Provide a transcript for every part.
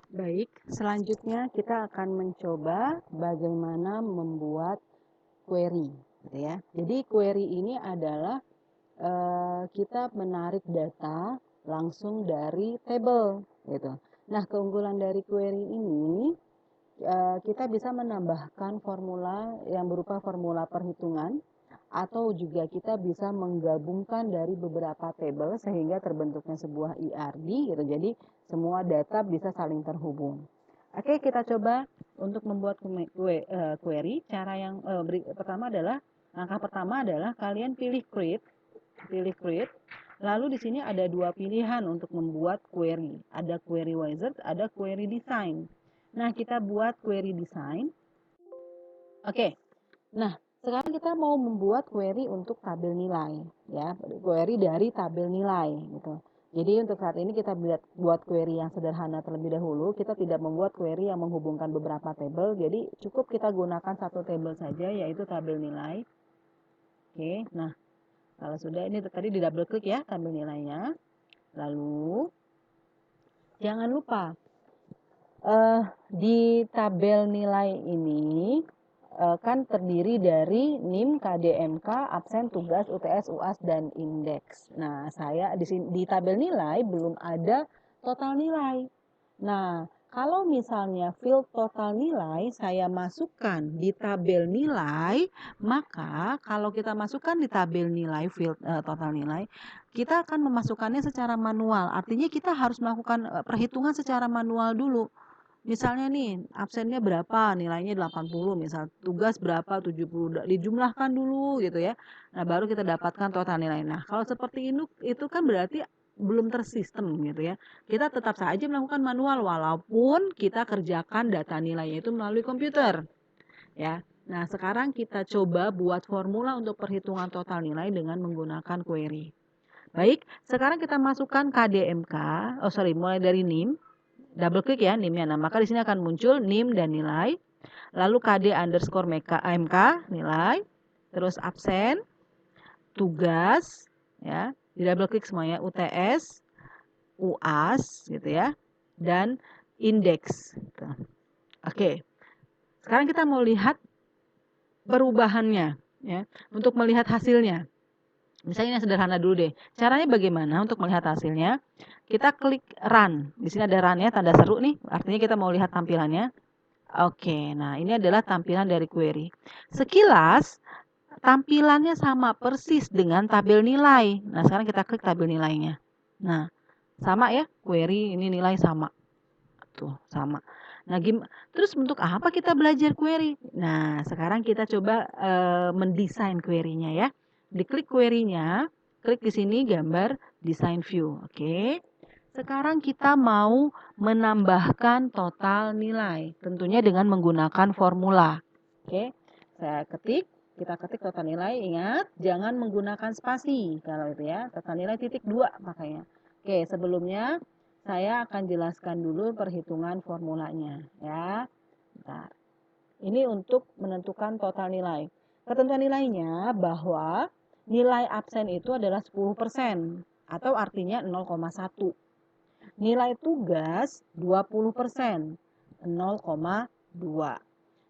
Baik, selanjutnya kita akan mencoba bagaimana membuat query, gitu ya. Jadi query ini adalah kita menarik data langsung dari table, gitu. Nah, keunggulan dari query ini kita bisa menambahkan formula yang berupa formula perhitungan atau juga kita bisa menggabungkan dari beberapa table sehingga terbentuknya sebuah ERD gitu. Jadi semua data bisa saling terhubung. Oke, kita coba untuk membuat query. Cara yang pertama adalah langkah pertama adalah kalian pilih create. Lalu di sini ada dua pilihan untuk membuat query. Ada query wizard, ada query design. Nah, kita buat query design. Oke. Nah, sekarang kita mau membuat query untuk tabel nilai, ya. Query dari tabel nilai, gitu. Jadi untuk saat ini kita buat query yang sederhana terlebih dahulu. Kita tidak membuat query yang menghubungkan beberapa tabel. Jadi cukup kita gunakan satu tabel saja, yaitu tabel nilai. Oke, nah kalau sudah ini tadi di double klik ya tabel nilainya. Lalu jangan lupa di tabel nilai ini kan terdiri dari NIM, KDMK, absen, tugas, UTS, UAS, dan indeks. Nah, saya di tabel nilai belum ada total nilai. Nah, kalau misalnya field total nilai saya masukkan di tabel nilai, maka kalau kita masukkan di tabel nilai field total nilai, kita akan memasukkannya secara manual. Artinya kita harus melakukan perhitungan secara manual dulu. Misalnya nih, absennya berapa, nilainya 80, misal tugas berapa, 70, dijumlahkan dulu gitu ya. Nah, baru kita dapatkan total nilai. Nah, kalau seperti itu kan berarti belum tersistem gitu ya. Kita tetap saja melakukan manual walaupun kita kerjakan data nilainya itu melalui komputer ya. Nah, sekarang kita coba buat formula untuk perhitungan total nilai dengan menggunakan query. Baik, sekarang kita masukkan KDMK, mulai dari NIM. Double klik ya NIM-nya. Nah, maka di sini akan muncul NIM dan nilai. Lalu KD underscore MK nilai. Terus absen, tugas, ya. Di double klik semuanya UTS, UAS gitu ya. Dan indeks. Gitu. Oke. Sekarang kita mau lihat perubahannya ya. Untuk melihat hasilnya. Misalnya ini sederhana dulu deh. Caranya bagaimana untuk melihat hasilnya? Kita klik run. Di sini ada run ya, tanda seru nih. Artinya kita mau lihat tampilannya. Oke, nah ini adalah tampilan dari query. Sekilas, tampilannya sama persis dengan tabel nilai. Nah, sekarang kita klik tabel nilainya. Nah, sama ya, query ini nilai sama. Tuh, sama. Nah, terus untuk apa kita belajar query? Nah, sekarang kita coba mendesain query-nya ya. Diklik query-nya, klik di sini gambar design view. Oke. Sekarang kita mau menambahkan total nilai, tentunya dengan menggunakan formula. Oke, kita ketik total nilai, ingat jangan menggunakan spasi kalau itu ya, total nilai titik 2 makanya. Oke, sebelumnya saya akan jelaskan dulu perhitungan formulanya ya. Bentar. Ini untuk menentukan total nilai. Ketentuan nilainya bahwa nilai absen itu adalah 10% atau artinya 0,1. Nilai tugas 20%, 0,2.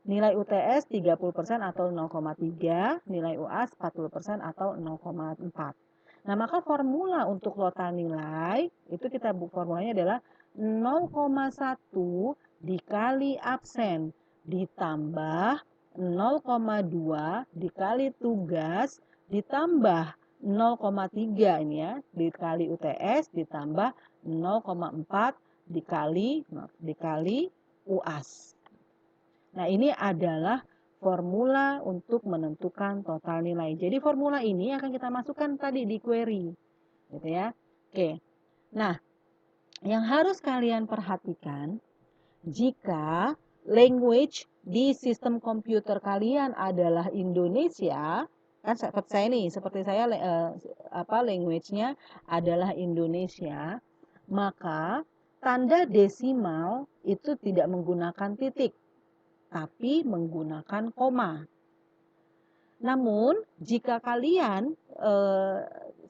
Nilai UTS 30% atau 0,3, nilai UAS 40% atau 0,4. Nah, maka formula untuk total nilai itu kita formulanya adalah 0,1 dikali absen ditambah 0,2 dikali tugas ditambah 0,3 ini ya dikali UTS ditambah 0,4 dikali UAS. Nah, ini adalah formula untuk menentukan total nilai. Jadi formula ini akan kita masukkan tadi di query. Gitu ya. Oke. Nah, yang harus kalian perhatikan jika language di sistem komputer kalian adalah Indonesia, kan seperti saya language-nya adalah Indonesia, maka tanda desimal itu tidak menggunakan titik, tapi menggunakan koma. Namun, jika kalian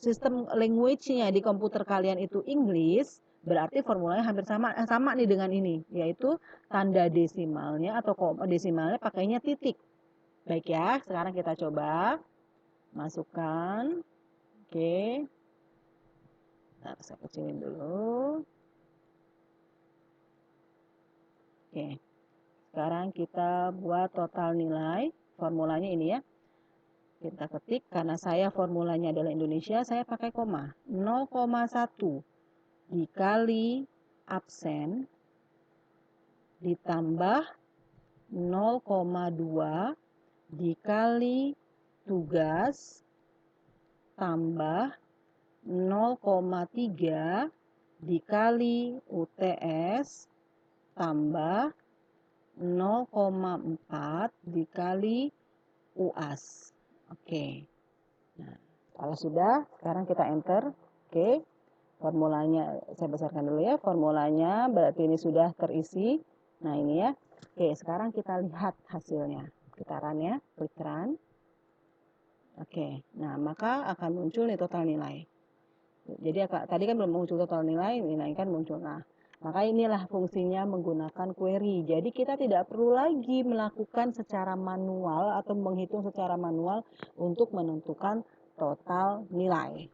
sistem language-nya di komputer kalian itu Inggris, berarti formulanya hampir sama nih dengan ini, yaitu tanda desimalnya atau desimalnya pakainya titik. Baik ya, sekarang kita coba masukkan. Oke. Nah, saya kecilin dulu. Oke. Sekarang kita buat total nilai. Formulanya ini ya. Kita ketik, karena saya formulanya adalah Indonesia, saya pakai koma. 0,1 dikali absen ditambah 0,2 dikali tugas tambah 0,3 dikali UTS tambah 0,4 dikali UAS. Oke. Nah, kalau sudah, sekarang kita enter. Oke. Formulanya saya besarkan dulu ya. Formulanya berarti ini sudah terisi. Nah, ini ya. Oke, sekarang kita lihat hasilnya. Kita run ya, klik run. Oke. Nah, maka akan muncul nih total nilai. Jadi tadi kan belum muncul total nilai, nilai kan muncul. Nah, maka inilah fungsinya menggunakan query. Jadi kita tidak perlu lagi melakukan secara manual atau menghitung secara manual untuk menentukan total nilai.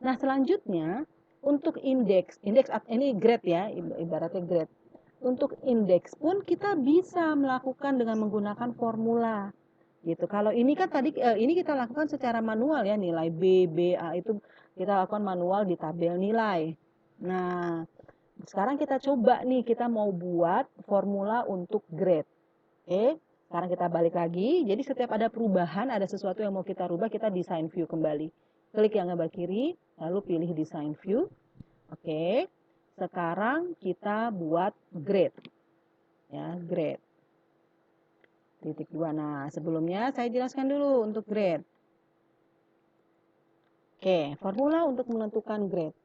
Nah, selanjutnya untuk indeks ini grade ya, ibaratnya grade. Untuk indeks pun kita bisa melakukan dengan menggunakan formula. Gitu. Kalau ini kan tadi ini kita lakukan secara manual ya, nilai B, A itu kita lakukan manual di tabel nilai. Nah, sekarang kita coba nih, kita mau buat formula untuk grade. Oke, sekarang kita balik lagi. Jadi setiap ada perubahan, ada sesuatu yang mau kita rubah, kita design view kembali. Klik yang gambar kiri, lalu pilih design view. Oke, sekarang kita buat grade. Ya, grade. Titik 2. Nah, sebelumnya saya jelaskan dulu untuk grade. Oke, formula untuk menentukan grade.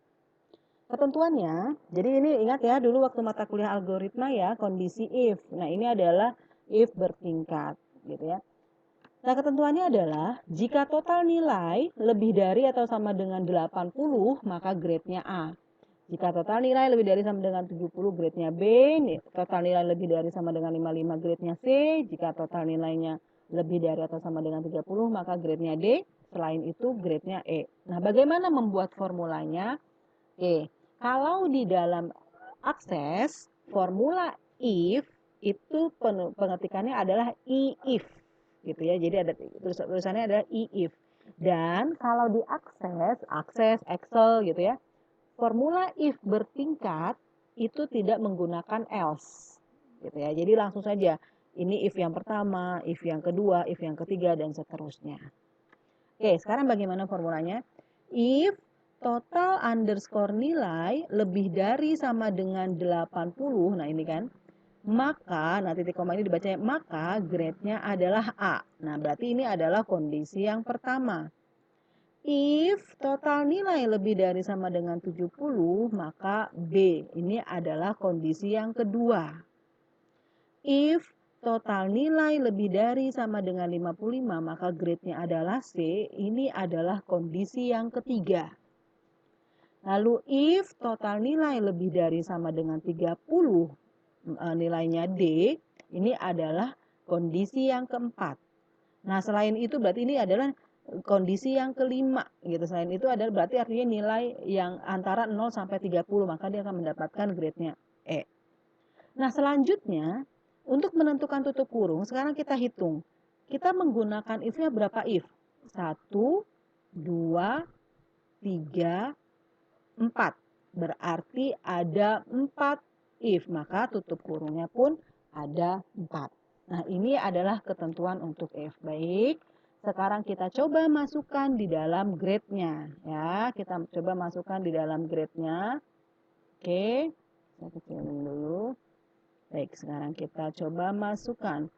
Ketentuannya, jadi ini ingat ya, dulu waktu mata kuliah algoritma ya, kondisi if. Nah, ini adalah if bertingkat, gitu ya. Nah, ketentuannya adalah jika total nilai lebih dari atau sama dengan 80, maka grade-nya A. Jika total nilai lebih dari sama dengan 70, grade-nya B. Total nilai lebih dari sama dengan 55, grade-nya C. Jika total nilainya lebih dari atau sama dengan 30, maka grade-nya D. Selain itu, grade-nya E. Nah, bagaimana membuat formulanya? Oke, kalau di dalam akses, formula if itu pengetikannya adalah if. Gitu ya, jadi ada tulisannya adalah if. Dan kalau di akses Excel gitu ya, formula if bertingkat itu tidak menggunakan else. Gitu ya, jadi langsung saja ini if yang pertama, if yang kedua, if yang ketiga, dan seterusnya. Oke, sekarang bagaimana formulanya? If total underscore nilai lebih dari sama dengan 80, nah ini kan, maka, nah titik koma ini dibacanya, maka grade-nya adalah A. Nah, berarti ini adalah kondisi yang pertama. If total nilai lebih dari sama dengan 70, maka B. Ini adalah kondisi yang kedua. If total nilai lebih dari sama dengan 55, maka grade-nya adalah C. Ini adalah kondisi yang ketiga. Lalu if total nilai lebih dari sama dengan 30, nilainya D, ini adalah kondisi yang keempat. Nah, selain itu berarti ini adalah kondisi yang kelima gitu. Selain itu adalah berarti artinya nilai yang antara 0 sampai 30, maka dia akan mendapatkan grade-nya E. Nah, selanjutnya untuk menentukan tutup kurung, sekarang kita hitung. Kita menggunakan if-nya berapa if? 1, 2, 3, 4. Berarti ada 4 if, maka tutup kurungnya pun ada 4. Nah, ini adalah ketentuan untuk if. Baik, sekarang kita coba masukkan di dalam grade-nya. Ya, kita coba masukkan di dalam grade-nya. Oke, saya kecilin dulu. Baik, sekarang kita coba masukkan.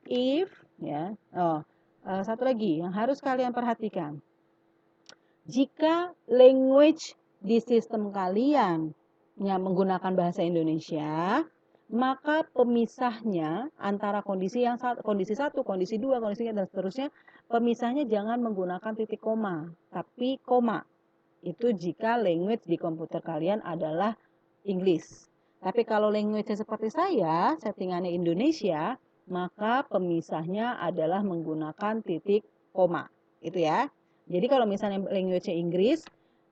If, ya. Satu lagi yang harus kalian perhatikan. Jika language di sistem kalian yang menggunakan bahasa Indonesia, maka pemisahnya antara kondisi 1, kondisi 2, kondisi 3 dan seterusnya, pemisahnya jangan menggunakan titik koma, tapi koma. Itu jika language di komputer kalian adalah Inggris. Tapi kalau language seperti saya, settingannya Indonesia, maka pemisahnya adalah menggunakan titik koma. Itu ya. Jadi kalau misalnya language Inggris,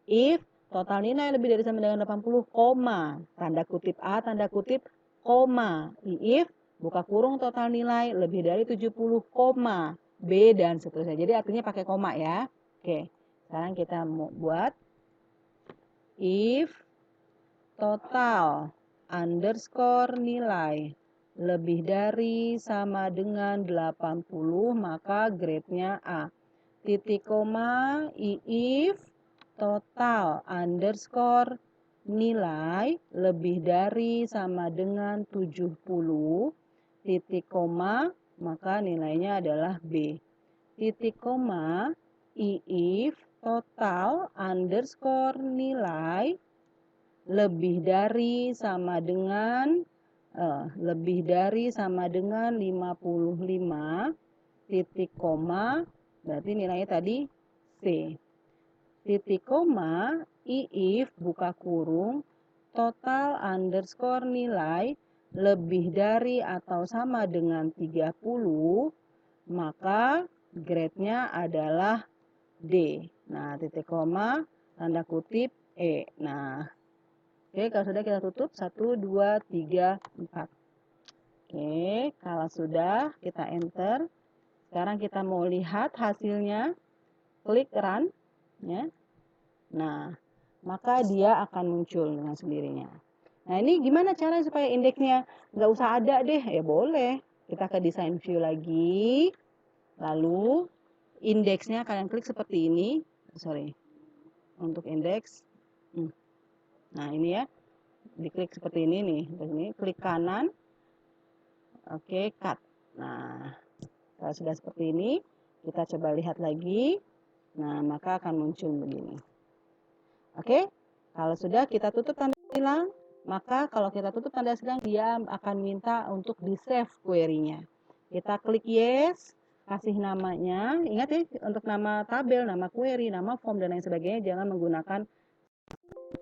if total nilai lebih dari sama dengan 80, koma, tanda kutip A, tanda kutip, koma. If buka kurung total nilai lebih dari 70, koma, B, dan seterusnya. Jadi artinya pakai koma ya. Oke, sekarang kita mau buat if total underscore nilai lebih dari sama dengan 80, maka grade-nya A. Titik koma, if total underscore nilai lebih dari sama dengan 70, titik koma, maka nilainya adalah B. Titik koma, if total underscore nilai lebih dari sama dengan 55, titik koma, berarti nilainya tadi C. Titik koma, if buka kurung, total underscore nilai lebih dari atau sama dengan 30, maka grade-nya adalah D. Nah, titik koma, tanda kutip E. Nah, oke, kalau sudah kita tutup 1, 2, 3, 4. Oke, kalau sudah kita enter. Sekarang kita mau lihat hasilnya. Klik run ya. Nah, maka dia akan muncul dengan sendirinya. Nah, ini gimana cara supaya indeksnya nggak usah ada deh? Ya boleh. Kita ke design view lagi. Lalu indeksnya kalian klik seperti ini. Sorry. Untuk indeks. Nah, ini ya. Diklik seperti ini nih. Ini klik kanan. Oke, cut. Nah, kalau sudah seperti ini, kita coba lihat lagi. Nah, maka akan muncul begini. Oke, kalau sudah kita tutup tanda silang, maka kalau kita tutup tanda silang, dia akan minta untuk di-save query-nya. Kita klik yes, kasih namanya. Ingat ya, untuk nama tabel, nama query, nama form, dan lain sebagainya, jangan menggunakan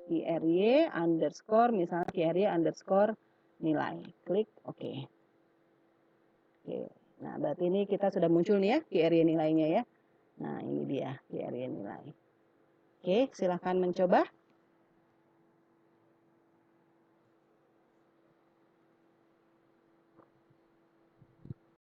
QRY underscore, misalnya QRY underscore nilai. Klik OK. Oke. Nah, berarti ini kita sudah muncul nih ya QRY nilainya ya. Nah, ini dia QRY nilai. Oke, silahkan mencoba.